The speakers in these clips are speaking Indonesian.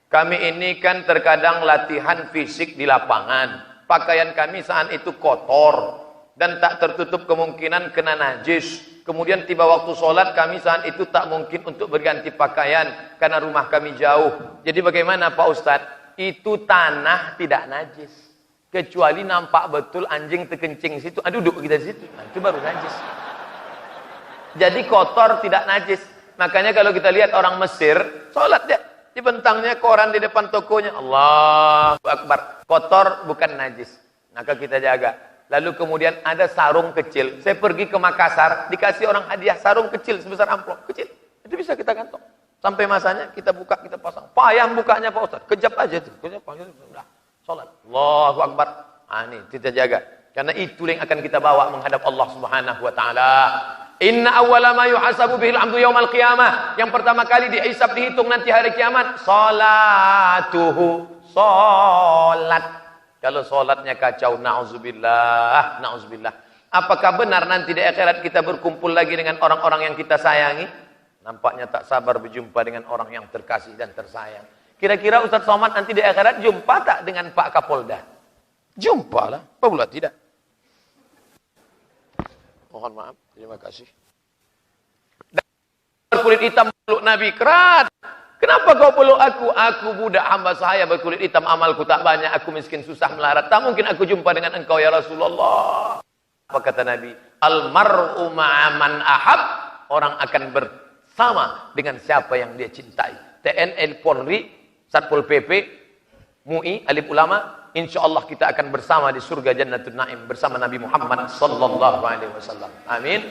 Kami ini kan terkadang latihan fisik di lapangan. Pakaian kami saat itu kotor dan tak tertutup kemungkinan kena najis. Kemudian tiba waktu sholat kami saat itu tak mungkin untuk berganti pakaian karena rumah kami jauh. Jadi bagaimana Pak Ustadz? Itu tanah tidak najis. Kecuali nampak betul anjing terkencing situ, duduk kita di situ. Nah, itu baru najis. Jadi kotor tidak najis. Makanya kalau kita lihat orang Mesir, sholat dia. Dibentangnya koran di depan tokonya. Allahu Akbar. Kotor bukan najis. Maka kita jaga. Lalu kemudian ada sarung kecil. Saya pergi ke Makassar, dikasih orang hadiah sarung kecil sebesar amplop. Kecil. Itu bisa kita kantong. Sampai masanya kita buka, kita pasang. Payah bukanya Pak Ustaz. Kejap aja tuh. Kejap aja. Udah. Sholat. Allahu Akbar. Ini kita jaga. Karena itu yang akan kita bawa menghadap Allah Subhanahu wa taala. Inna awwala ma yuhasabu bihil 'abdu yaumal qiyamah. Yang pertama kali dihisab, dihitung nanti hari kiamat, salatuhu. Salat. Kalau salatnya kacau, na'udzubillah, na'udzubillah. Apakah benar nanti di akhirat kita berkumpul lagi dengan orang-orang yang kita sayangi? Nampaknya tak sabar berjumpa dengan orang yang terkasih dan tersayang. Kira-kira Ustaz Somad nanti di akhirat jumpa tak dengan Pak Kapolda? Jumpa lah, apa pula tidak? Mohon maaf, terima kasih. Berkulit hitam peluk Nabi, kerat. Kenapa kau peluk aku? Aku budak hamba saya berkulit hitam, amalku tak banyak, aku miskin susah melarat. Tak mungkin aku jumpa dengan engkau ya Rasulullah. Apa kata Nabi? Al-mar'u ma'aman ahab. Orang akan bersama dengan siapa yang dia cintai. TNI, Polri, Satpol PP, MUI, alim ulama. InsyaAllah kita akan bersama di surga Jannatul Naim bersama Nabi Muhammad sallallahu alaihi wasallam. Amin.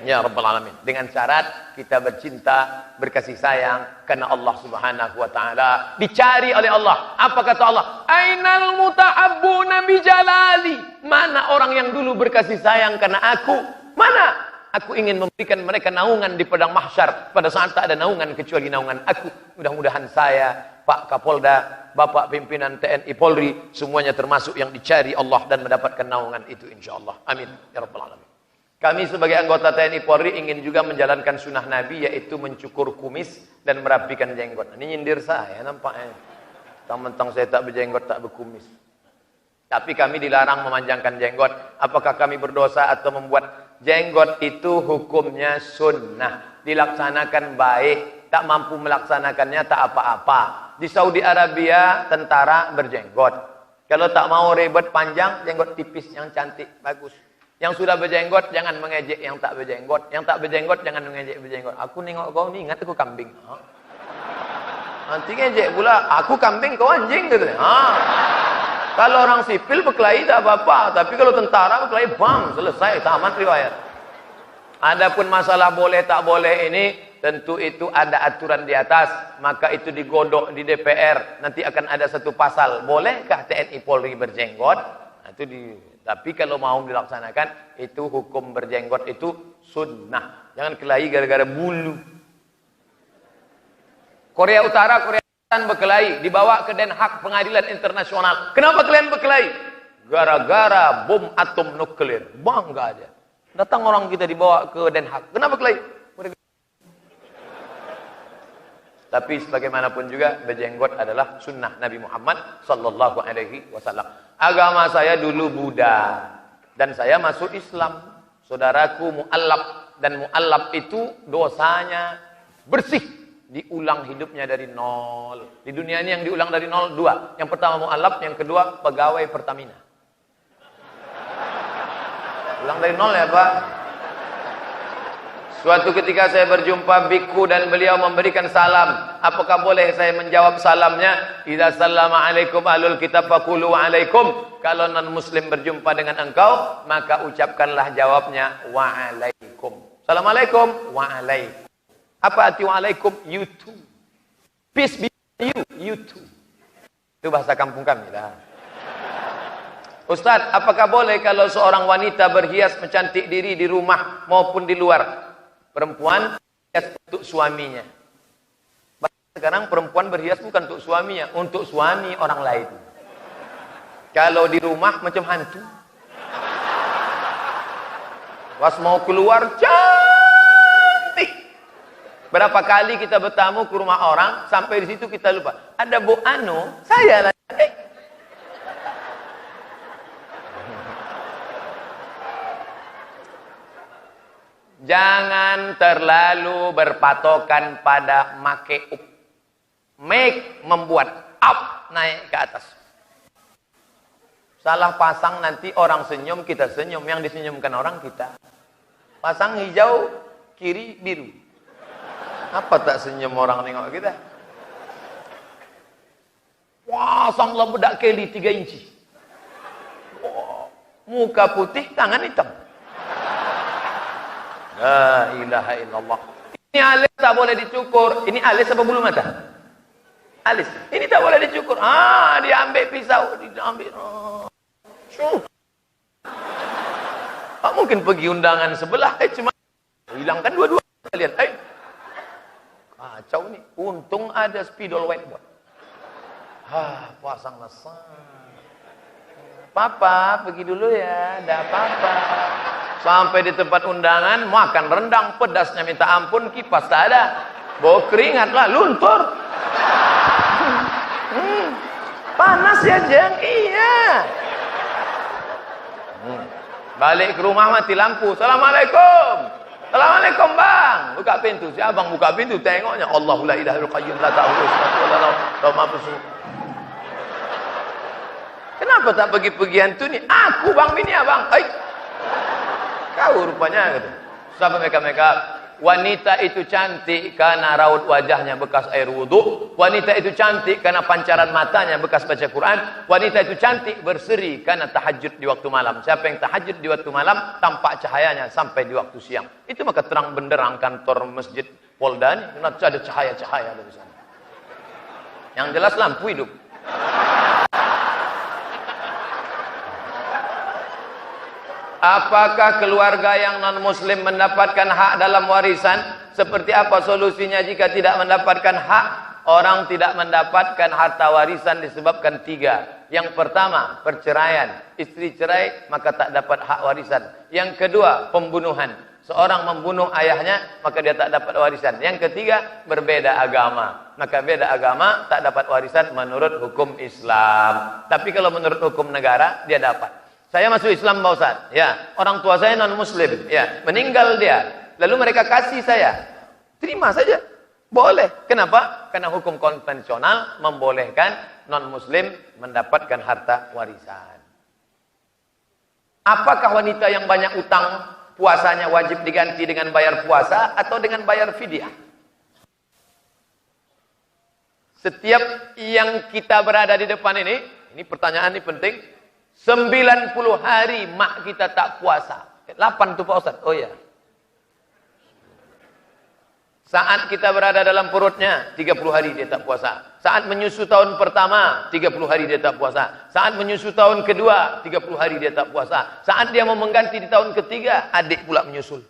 Ya Rabbal Alamin. Dengan syarat kita bercinta, berkasih sayang karena Allah Subhanahu wa taala. Dicari oleh Allah. Apa kata Allah? Ainal mutahabbuna bi jalali. Mana orang yang dulu berkasih sayang karena aku? Mana? Aku ingin memberikan mereka naungan di padang mahsyar pada saat tak ada naungan kecuali naungan aku. Mudah-mudahan saya, Pak Kapolda, Bapak pimpinan TNI Polri, semuanya termasuk yang dicari Allah dan mendapatkan naungan itu insyaallah. Amin ya rabbal alamin. Kami sebagai anggota TNI Polri ingin juga menjalankan sunnah Nabi, yaitu mencukur kumis dan merapikan jenggot. Ini nyindir saya nampaknya. Mentang-mentang saya tak berjenggot, tak berkumis. Tapi kami dilarang memanjangkan jenggot. Apakah kami berdosa atau membuat jenggot itu hukumnya sunnah? Dilaksanakan baik, tak mampu melaksanakannya tak apa-apa. Di Saudi Arabia tentara berjenggot. Kalau tak mau ribet panjang, jenggot tipis yang cantik, bagus. Yang sudah berjenggot jangan mengejek yang tak berjenggot. Yang tak berjenggot jangan mengejek berjenggot. Aku nengok kau ni ingat aku kambing. Nanti ngejek pula, aku kambing kau anjing gitu. Kalau orang sipil berkelahi tak apa-apa, tapi kalau tentara berkelahi bang, selesai, tamat riwayat. Adapun masalah boleh tak boleh ini tentu itu ada aturan di atas, maka itu digodok di DPR. Nanti akan ada satu pasal, bolehkah TNI Polri berjenggot? Nah, tapi kalau mau dilaksanakan, itu hukum berjenggot itu sunnah. Jangan kelahi gara-gara bulu. Korea Utara, Korea Selatan berkelahi, dibawa ke Den Haag Pengadilan Internasional. Kenapa kalian berkelahi? Gara-gara bom atom nuklir. Bangga aja. Datang orang kita dibawa ke Den Haag. Kenapa kelahi? Tapi sebagaimanapun juga berjenggot adalah sunnah Nabi Muhammad sallallahu alaihi wasallam. Agama saya dulu Buddha dan saya masuk Islam. Saudaraku mu'allaf, dan mu'allaf itu dosanya bersih, diulang hidupnya dari nol. Di dunia ini yang diulang dari nol dua. Yang pertama mu'allaf, yang kedua pegawai Pertamina. Ulang dari nol ya Pak. Suatu ketika saya berjumpa biku dan beliau memberikan salam. Apakah boleh saya menjawab salamnya? Idza sallama alaikum ahlul kitab faqulu alaikum. Kalau non muslim berjumpa dengan engkau, maka ucapkanlah jawabnya wa alaikum. Assalamualaikum wa alaikum. Apa arti wa alaikum? You too. Peace be with you, you too. Itu bahasa kampung kami lah. Ustaz, apakah boleh kalau seorang wanita berhias mencantik diri di rumah maupun di luar? Perempuan berhias untuk suaminya. Sekarang perempuan berhias bukan untuk suaminya, untuk suami orang lain. Kalau di rumah macam hantu. Pas mau keluar cantik. Berapa kali kita bertamu ke rumah orang, sampai di situ kita lupa. Ada Bu Anu, saya lah. Jangan terlalu berpatokan pada make up. Make membuat up, naik ke atas. Salah pasang nanti orang senyum, kita senyum. Yang disenyumkan orang kita. Pasang hijau, kiri biru. Apa tak senyum orang nengok kita? Pasanglah bedak keli 3 inci. Wah, muka putih, tangan hitam. La ilaha illallah. Ini alis tak boleh dicukur. Ini alis apa bulu mata? Alis. Ini tak boleh dicukur. Dia ambil pisau, dia ambil. Tak mungkin pergi undangan sebelah. Cuma hilangkan dua-dua kalian. Kacau ni. Untung ada spidol whiteboard. Pasang lesang. Papa pergi dulu ya. Dah papa. Sampai di tempat undangan, makan rendang, pedasnya minta ampun, kipas tak ada. Bau keringat lah, luntur. Panas ya Jeng? Iya. Balik ke rumah mati lampu. Assalamualaikum. Assalamualaikum bang. Buka pintu. Si abang buka pintu, tengoknya Allahu la ilaha illa qayyum la ta'khudhuhu sinatun wa la nawm. Kenapa tak pergi-pergian tu ni? Aku bang bini abang. Kau rupanya gitu. Sampai mereka wanita itu cantik karena raut wajahnya bekas air wudhu. Wanita itu cantik karena pancaran matanya bekas baca Quran. Wanita itu cantik berseri karena tahajud di waktu malam. Siapa yang tahajud di waktu malam, tampak cahayanya sampai di waktu siang. Itu maka terang benderang kantor masjid Polda ini. Kenapa ada cahaya-cahaya dari sana. Yang jelas lampu hidup. Apakah keluarga yang non-muslim mendapatkan hak dalam warisan? Seperti apa solusinya jika tidak mendapatkan hak? Orang tidak mendapatkan harta warisan disebabkan 3. Yang pertama, perceraian. Istri cerai, maka tak dapat hak warisan. Yang kedua, pembunuhan. Seorang membunuh ayahnya, maka dia tak dapat warisan. Yang ketiga, berbeda agama. Maka beda agama, tak dapat warisan menurut hukum Islam. Tapi kalau menurut hukum negara, dia dapat. Saya masuk Islam Pak Ustaz, ya, orang tua saya non muslim, ya, meninggal dia, lalu mereka kasih saya, terima saja, boleh. Kenapa? Karena hukum konvensional membolehkan non muslim mendapatkan harta warisan. Apakah wanita yang banyak utang puasanya wajib diganti dengan bayar puasa atau dengan bayar fidyah? Setiap yang kita berada di depan ini pertanyaan ini penting. 90 hari mak kita tak puasa. 8 tu Pak Ustaz. Oh ya. Saat kita berada dalam perutnya, 30 hari dia tak puasa. Saat menyusu tahun pertama, 30 hari dia tak puasa. Saat menyusu tahun kedua, 30 hari dia tak puasa. Saat dia mau mengganti di tahun ketiga, adik pula menyusul.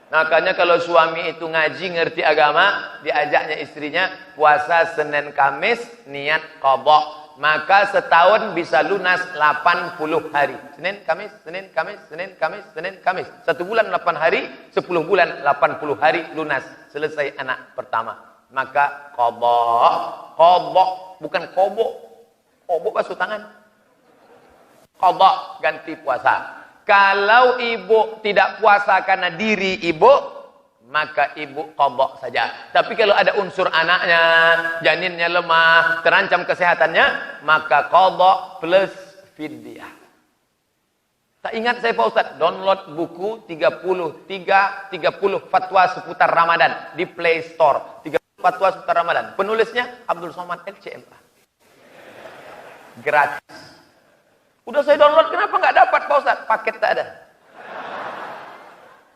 Makanya kalau suami itu ngaji, ngerti agama, diajaknya istrinya puasa Senin Kamis, niat qadha. Maka setahun bisa lunas 80 hari. Senin, Kamis, Senin, Kamis, Senin, Kamis, Senin, Kamis. 1 bulan 8 hari, 10 bulan 80 hari lunas. Selesai anak pertama. Maka qadha. Qadha, bukan qobok. Qobok basuh tangan. Qadha, ganti puasa. Kalau ibu tidak puasa karena diri ibu, maka ibu qadha saja. Tapi kalau ada unsur anaknya, janinnya lemah, terancam kesehatannya, maka qadha plus fidyah. Tak ingat saya Pak Ustaz, download buku 30 fatwa seputar Ramadan di Play Store. 30 fatwa seputar Ramadan. Penulisnya Abdul Somad LCMA. Gratis. Udah saya download, kenapa nggak dapat Pak Ustaz? Paket tak ada.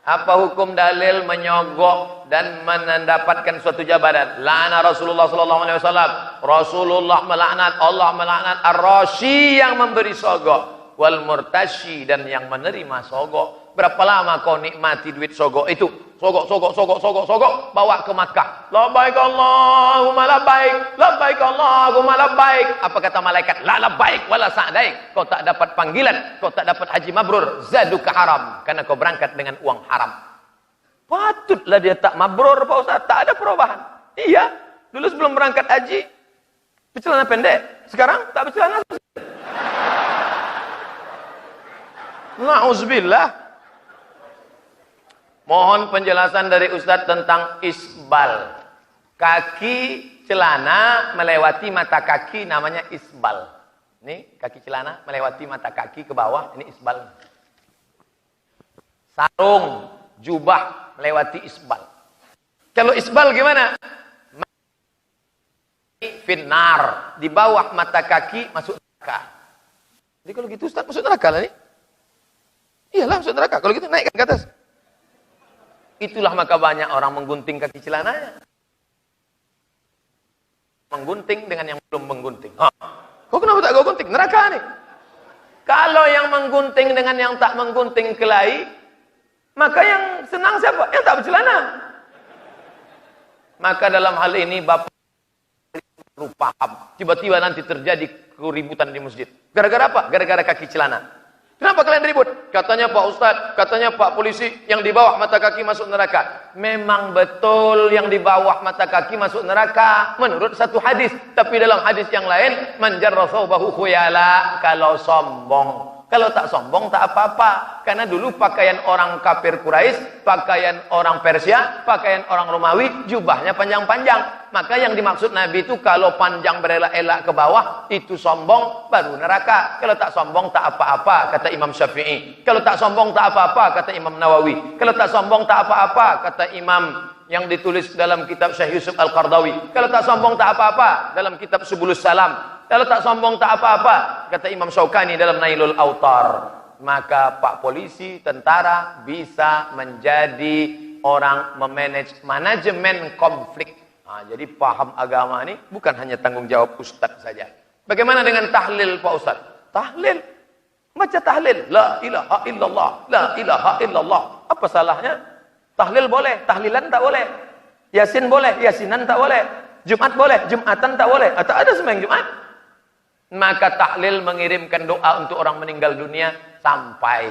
Apa hukum dalil menyogok dan mendapatkan suatu jabatan? La'ana Rasulullah sallallahu alaihi wasallam. Rasulullah melaknat, Allah melaknat ar-rashi yang memberi sogok, wal murtashi dan yang menerima sogok. Berapa lama kau nikmati duit sogok itu? Sogok, bawa ke Makkah. Labbaik Allahumma labbaik, labbaik Allahumma labbaik. Apa kata malaikat? La labbaik wala sa'daik. Kau tak dapat panggilan, kau tak dapat haji mabrur, zaduka haram, karena kau berangkat dengan uang haram. Patutlah dia tak mabrur Pak Ustaz, tak ada perubahan. Iya, dulu sebelum berangkat haji bercelana pendek, sekarang tak bercelana. Na'udzubillah. Mohon penjelasan dari Ustaz tentang isbal. Kaki celana melewati mata kaki namanya isbal. Ini kaki celana melewati mata kaki ke bawah, ini isbal. Sarung, jubah melewati isbal. Kalau isbal gimana? Finnar, di bawah mata kaki masuk neraka. Jadi kalau gitu Ustaz masuk neraka lah nih. Iyalah masuk neraka. Kalau gitu naik ke atas. Itulah maka banyak orang menggunting kaki celananya. Menggunting dengan yang belum menggunting. Kok kenapa tak kau gunting? Neraka nih. Kalau yang menggunting dengan yang tak menggunting kelahi, maka yang senang siapa? Yang tak bercelana. Maka dalam hal ini Bapak perlu paham. Tiba-tiba nanti terjadi keributan di masjid. Gara-gara apa? Gara-gara kaki celana. Kenapa kalian ribut? Katanya Pak Ustadz, katanya Pak Polisi, yang di bawah mata kaki masuk neraka. Memang betul yang di bawah mata kaki masuk neraka. Menurut satu hadis. Tapi dalam hadis yang lain, man jarra thawbahu khuyala, kalau sombong. Kalau tak sombong tak apa-apa. Karena dulu pakaian orang kafir Quraisy, pakaian orang Persia, pakaian orang Romawi, jubahnya panjang-panjang. Maka yang dimaksud Nabi itu kalau panjang berelak-elak ke bawah, itu sombong, baru neraka. Kalau tak sombong tak apa-apa, kata Imam Syafi'i. Kalau tak sombong tak apa-apa, kata Imam Nawawi. Kalau tak sombong tak apa-apa, kata Imam yang ditulis dalam kitab Syekh Yusuf Al-Qardawi. Kalau tak sombong tak apa-apa, dalam kitab Subulus Salam. Kalau tak sombong tak apa-apa, kata Imam Syaukani dalam Nailul Autar. Maka Pak Polisi, tentara bisa menjadi orang memanage manajemen konflik. Jadi paham agama ini bukan hanya tanggung jawab Ustadz saja. Bagaimana dengan tahlil Pak Ustadz? Tahlil. Baca tahlil. La ilaha illallah. La ilaha illallah. Apa salahnya? Tahlil boleh. Tahlilan tak boleh. Yasin boleh. Yasinan tak boleh. Jumat boleh. Jumatan tak boleh. Atau ada sembahyang Jumat. Maka tahlil mengirimkan doa untuk orang meninggal dunia sampai.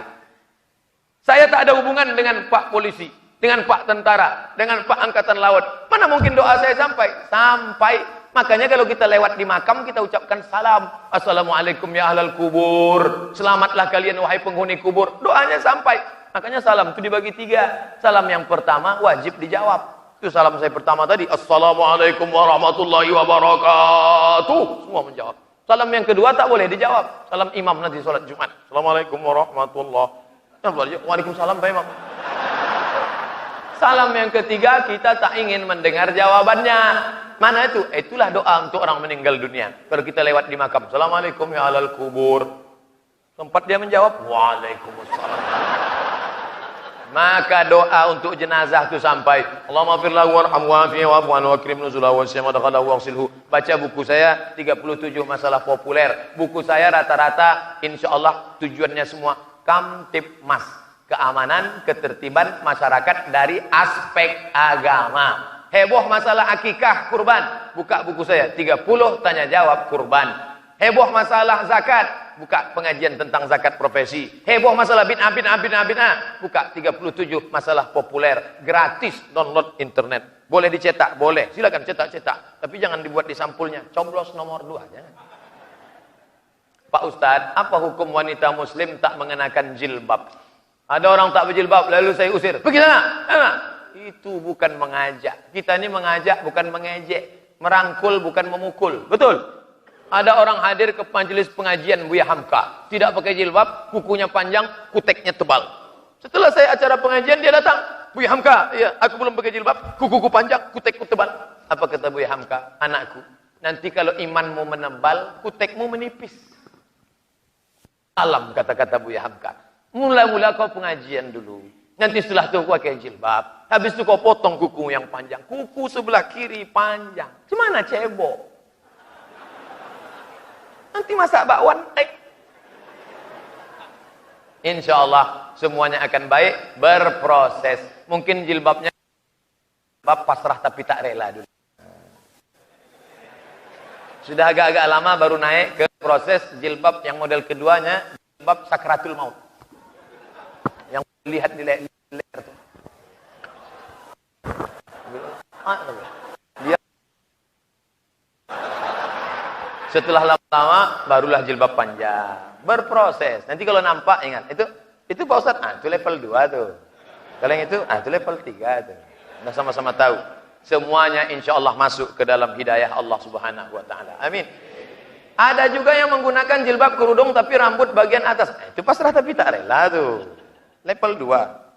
Saya tak ada hubungan dengan Pak Polisi, dengan Pak Tentara, dengan Pak Angkatan Laut. Mana mungkin doa saya sampai? Sampai. Makanya kalau kita lewat di makam, kita ucapkan salam. Assalamualaikum ya ahlal kubur. Selamatlah kalian wahai penghuni kubur. Doanya sampai. Makanya salam itu dibagi 3. Salam yang pertama wajib dijawab. Itu salam saya pertama tadi. Assalamualaikum warahmatullahi wabarakatuh. Semua menjawab. Salam yang kedua tak boleh dijawab. Salam imam nanti sholat Jumat. Assalamualaikum warahmatullahi wabarakatuh. Waalaikumsalam Pak Imam. Salam yang ketiga kita tak ingin mendengar jawabannya. Mana itu? Itulah doa untuk orang meninggal dunia. Kalau kita lewat di makam. Assalamualaikum ya alal kubur. Tempat dia menjawab. Waalaikumsalam. Maka doa untuk jenazah itu sampai. Allahumma fir lahu warhamhu wa'afihi wa'fu anhu wa akrim nuzulahu wa syama dakhalahu waghsilhu. Baca buku saya 37 masalah populer. Buku saya rata-rata insyaallah tujuannya semua Kamtibmas. Keamanan, ketertiban masyarakat dari aspek agama. Heboh masalah akikah kurban. Buka buku saya 30 tanya jawab kurban. Heboh masalah zakat. Buka pengajian tentang zakat profesi. Heboh masalah bid'ah. Buka 37 masalah populer. Gratis download internet. Boleh dicetak? Boleh. Silakan cetak-cetak. Tapi jangan dibuat di sampulnya. Coblos nomor 2 aja. Pak Ustadz, apa hukum wanita muslim tak mengenakan jilbab? Ada orang tak berjilbab, lalu saya usir. Pergi sana. Itu bukan mengajak. Kita ini mengajak bukan mengejek. Merangkul bukan memukul. Betul? Ada orang hadir ke majelis pengajian Buya Hamka. Tidak pakai jilbab, kukunya panjang, kuteknya tebal. Setelah saya acara pengajian, dia datang. Buya Hamka, iya, aku belum pakai jilbab, kukuku panjang, kutekku tebal. Apa kata Buya Hamka? Anakku, nanti kalau imanmu menebal, kutekmu menipis. Salam, kata-kata Buya Hamka. Mula-mula kau pengajian dulu. Nanti setelah itu kau pakai jilbab. Habis itu kau potong kuku yang panjang. Kuku sebelah kiri panjang. Gimana cebok? Nanti masak bakwan, insya Allah semuanya akan baik, berproses. Mungkin jilbabnya pasrah tapi tak rela dulu. Sudah agak-agak lama baru naik ke proses jilbab yang model keduanya, jilbab sakratul maut. Yang lihat di leher itu. Setelah lama-lama barulah jilbab panjang. Berproses. Nanti kalau nampak ingat, itu Pak Ustaz, itu level 2 tuh. Kalau yang itu level 3 tuh. Udah sama-sama tahu. Semuanya insya Allah masuk ke dalam hidayah Allah Subhanahu wa taala. Amin. Ada juga yang menggunakan jilbab kerudung tapi rambut bagian atas. Itu pasrah tapi tak rela tuh. Level 2.